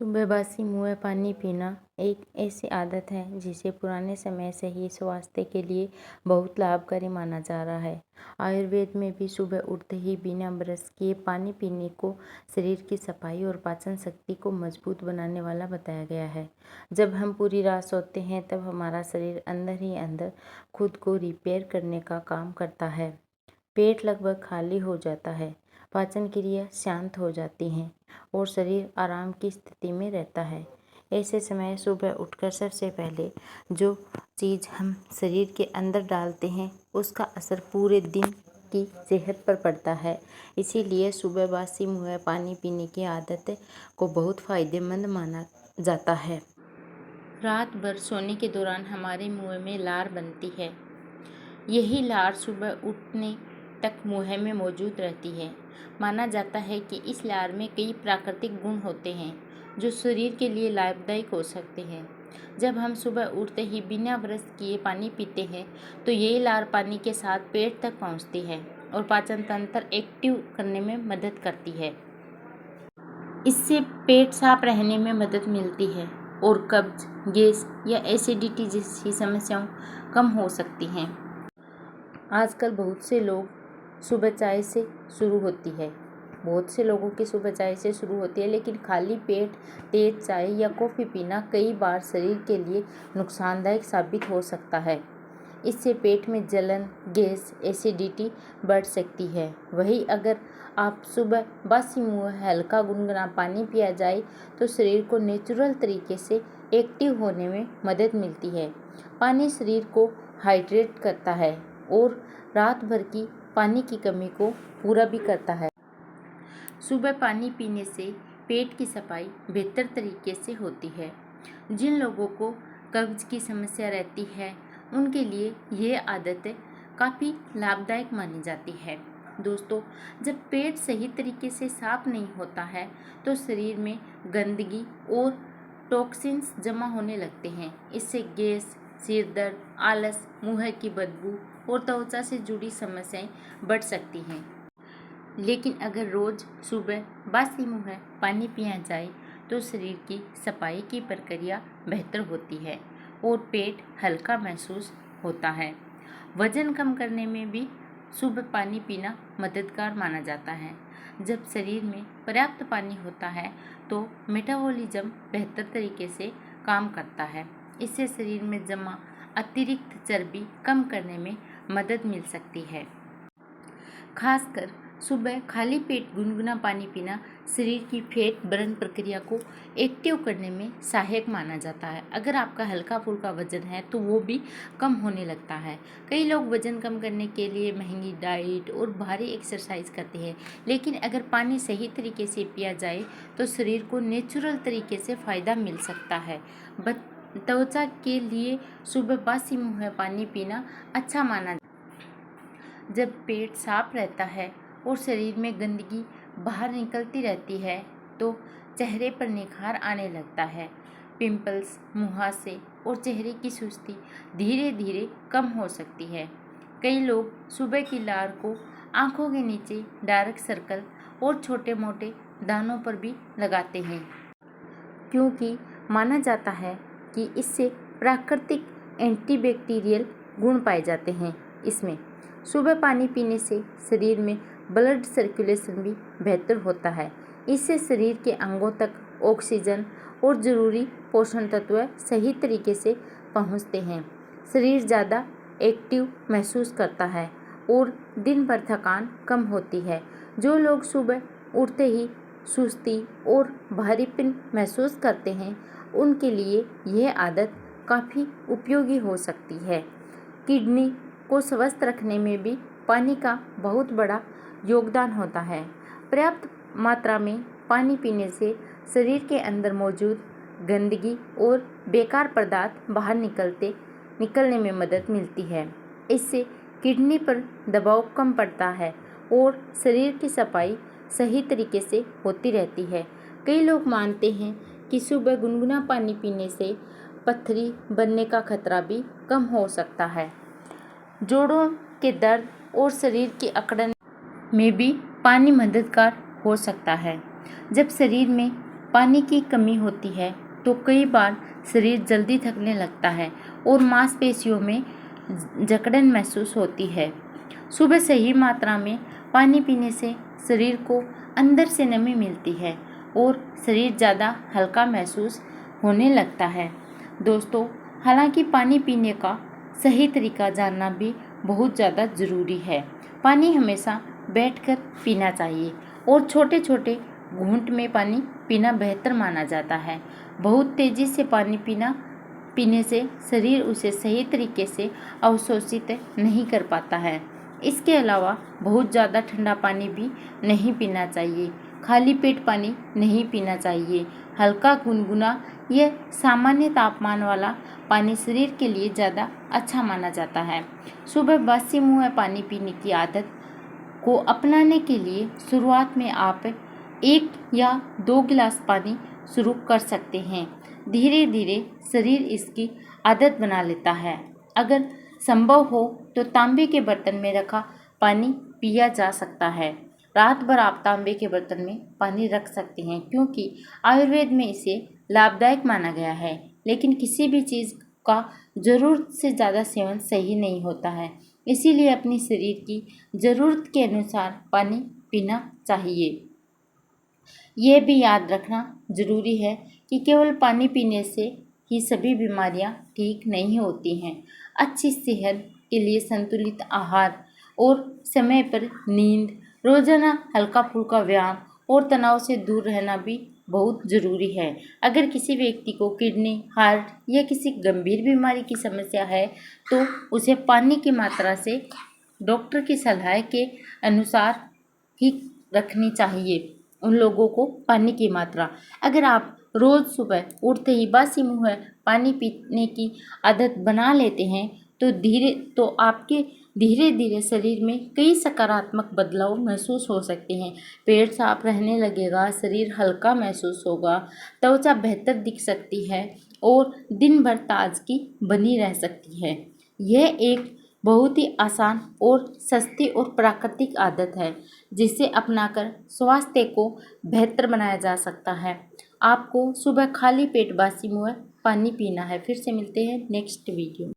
सुबह बासी मुँह पानी पीना एक ऐसी आदत है जिसे पुराने समय से ही स्वास्थ्य के लिए बहुत लाभकारी माना जा रहा है। आयुर्वेद में भी सुबह उठते ही बिना ब्रश किए पानी पीने को शरीर की सफाई और पाचन शक्ति को मजबूत बनाने वाला बताया गया है। जब हम पूरी रात सोते हैं तब हमारा शरीर अंदर ही अंदर खुद को रिपेयर करने का काम करता है। पेट लगभग खाली हो जाता है, पाचन क्रिया शांत हो जाती है और शरीर आराम की स्थिति में रहता है। ऐसे समय सुबह उठकर सबसे पहले जो चीज़ हम शरीर के अंदर डालते हैं उसका असर पूरे दिन की सेहत पर पड़ता है। इसीलिए सुबह बासी मुँह पानी पीने की आदत को बहुत फायदेमंद माना जाता है। रात भर सोने के दौरान हमारे मुँह में लार बनती है। यही लार सुबह उठने तक मुँह में मौजूद रहती है। माना जाता है कि इस लार में कई प्राकृतिक गुण होते हैं जो शरीर के लिए लाभदायक हो सकते हैं। जब हम सुबह उठते ही बिना ब्रश किए पानी पीते हैं तो यही लार पानी के साथ पेट तक पहुंचती है और पाचन तंत्र एक्टिव करने में मदद करती है। इससे पेट साफ रहने में मदद मिलती है और कब्ज, गैस या एसिडिटी जैसी समस्याएं कम हो सकती हैं। आजकल बहुत से लोग सुबह चाय से शुरू होती है बहुत से लोगों की सुबह चाय से शुरू होती है, लेकिन खाली पेट तेज चाय या कॉफ़ी पीना कई बार शरीर के लिए नुकसानदायक साबित हो सकता है। इससे पेट में जलन, गैस, एसिडिटी बढ़ सकती है। वहीं अगर आप सुबह बासी मुँह हल्का गुनगुना पानी पिया जाए तो शरीर को नेचुरल तरीके से एक्टिव होने में मदद मिलती है। पानी शरीर को हाइड्रेट करता है और रात भर की पानी की कमी को पूरा भी करता है। सुबह पानी पीने से पेट की सफाई बेहतर तरीके से होती है। जिन लोगों को कब्ज की समस्या रहती है उनके लिए ये आदत काफ़ी लाभदायक मानी जाती है। दोस्तों, जब पेट सही तरीके से साफ नहीं होता है तो शरीर में गंदगी और टॉक्सिन्स जमा होने लगते हैं। इससे गैस, सिर दर्द, आलस, मुंह की बदबू और त्वचा से जुड़ी समस्याएं बढ़ सकती हैं। लेकिन अगर रोज़ सुबह बासी मुँह पानी पिया जाए तो शरीर की सफाई की प्रक्रिया बेहतर होती है और पेट हल्का महसूस होता है। वज़न कम करने में भी सुबह पानी पीना मददगार माना जाता है। जब शरीर में पर्याप्त पानी होता है तो मेटाबॉलिज्म बेहतर तरीके से काम करता है। इससे शरीर में जमा अतिरिक्त चर्बी कम करने में मदद मिल सकती है। खासकर सुबह खाली पेट गुनगुना पानी पीना शरीर की फैट बर्न प्रक्रिया को एक्टिव करने में सहायक माना जाता है। अगर आपका हल्का फुल्का वजन है तो वो भी कम होने लगता है। कई लोग वजन कम करने के लिए महंगी डाइट और भारी एक्सरसाइज करते हैं, लेकिन अगर पानी सही तरीके से पिया जाए तो शरीर को नेचुरल तरीके से फ़ायदा मिल सकता है। त्वचा के लिए सुबह बासी मुँह पानी पीना अच्छा माना। जब पेट साफ रहता है और शरीर में गंदगी बाहर निकलती रहती है तो चेहरे पर निखार आने लगता है। पिंपल्स, मुहासे और चेहरे की सुस्ती धीरे धीरे कम हो सकती है। कई लोग सुबह की लार को आंखों के नीचे, डार्क सर्कल और छोटे मोटे दानों पर भी लगाते हैं, क्योंकि माना जाता है कि इससे प्राकृतिक एंटीबैक्टीरियल गुण पाए जाते हैं। इसमें सुबह पानी पीने से शरीर में ब्लड सर्कुलेशन भी बेहतर होता है। इससे शरीर के अंगों तक ऑक्सीजन और ज़रूरी पोषण तत्व सही तरीके से पहुंचते हैं। शरीर ज़्यादा एक्टिव महसूस करता है और दिन भर थकान कम होती है। जो लोग सुबह उठते ही सुस्ती और भारीपन महसूस करते हैं उनके लिए यह आदत काफ़ी उपयोगी हो सकती है। किडनी को स्वस्थ रखने में भी पानी का बहुत बड़ा योगदान होता है। पर्याप्त मात्रा में पानी पीने से शरीर के अंदर मौजूद गंदगी और बेकार पदार्थ बाहर निकलने में मदद मिलती है। इससे किडनी पर दबाव कम पड़ता है और शरीर की सफाई सही तरीके से होती रहती है। कई लोग मानते हैं कि सुबह गुनगुना पानी पीने से पथरी बनने का खतरा भी कम हो सकता है। जोड़ों के दर्द और शरीर की अकड़न में भी पानी मददगार हो सकता है। जब शरीर में पानी की कमी होती है तो कई बार शरीर जल्दी थकने लगता है और मांसपेशियों में जकड़न महसूस होती है। सुबह सही मात्रा में पानी पीने से शरीर को अंदर से नमी मिलती है और शरीर ज़्यादा हल्का महसूस होने लगता है। दोस्तों, हालांकि पानी पीने का सही तरीका जानना भी बहुत ज़्यादा ज़रूरी है। पानी हमेशा बैठकर पीना चाहिए और छोटे छोटे घूंट में पानी पीना बेहतर माना जाता है। बहुत तेज़ी से पानी पीने से शरीर उसे सही तरीके से अवशोषित नहीं कर पाता है। इसके अलावा बहुत ज़्यादा ठंडा पानी भी नहीं पीना चाहिए। खाली पेट पानी नहीं पीना चाहिए। हल्का गुनगुना या सामान्य तापमान वाला पानी शरीर के लिए ज़्यादा अच्छा माना जाता है। सुबह बासी मुँह पानी पीने की आदत को अपनाने के लिए शुरुआत में आप 1 या 2 गिलास पानी शुरू कर सकते हैं। धीरे धीरे शरीर इसकी आदत बना लेता है। अगर संभव हो तो तांबे के बर्तन में रखा पानी पिया जा सकता है। रात भर आप तांबे के बर्तन में पानी रख सकते हैं क्योंकि आयुर्वेद में इसे लाभदायक माना गया है। लेकिन किसी भी चीज़ का ज़रूरत से ज़्यादा सेवन सही नहीं होता है, इसीलिए अपनी शरीर की ज़रूरत के अनुसार पानी पीना चाहिए। ये भी याद रखना ज़रूरी है कि केवल पानी पीने से ही सभी बीमारियां ठीक नहीं होती हैं। अच्छी सेहत के लिए संतुलित आहार और समय पर नींद, रोज़ाना हल्का फुल्का व्यायाम और तनाव से दूर रहना भी बहुत ज़रूरी है। अगर किसी व्यक्ति को किडनी, हार्ट या किसी गंभीर बीमारी की समस्या है तो उसे पानी की मात्रा से डॉक्टर की सलाह के अनुसार ही रखनी चाहिए। उन लोगों को पानी की मात्रा, अगर आप रोज़ सुबह उठते ही बासी मुँह पानी पीने की आदत बना लेते हैं तो आपके धीरे धीरे शरीर में कई सकारात्मक बदलाव महसूस हो सकते हैं। पेट साफ रहने लगेगा, शरीर हल्का महसूस होगा, त्वचा बेहतर दिख सकती है और दिन भर ताजगी बनी रह सकती है। यह एक बहुत ही आसान और सस्ती और प्राकृतिक आदत है जिसे अपनाकर स्वास्थ्य को बेहतर बनाया जा सकता है। आपको सुबह खाली पेट बासी मुँह पानी पीना है। फिर से मिलते हैं नेक्स्ट वीडियो।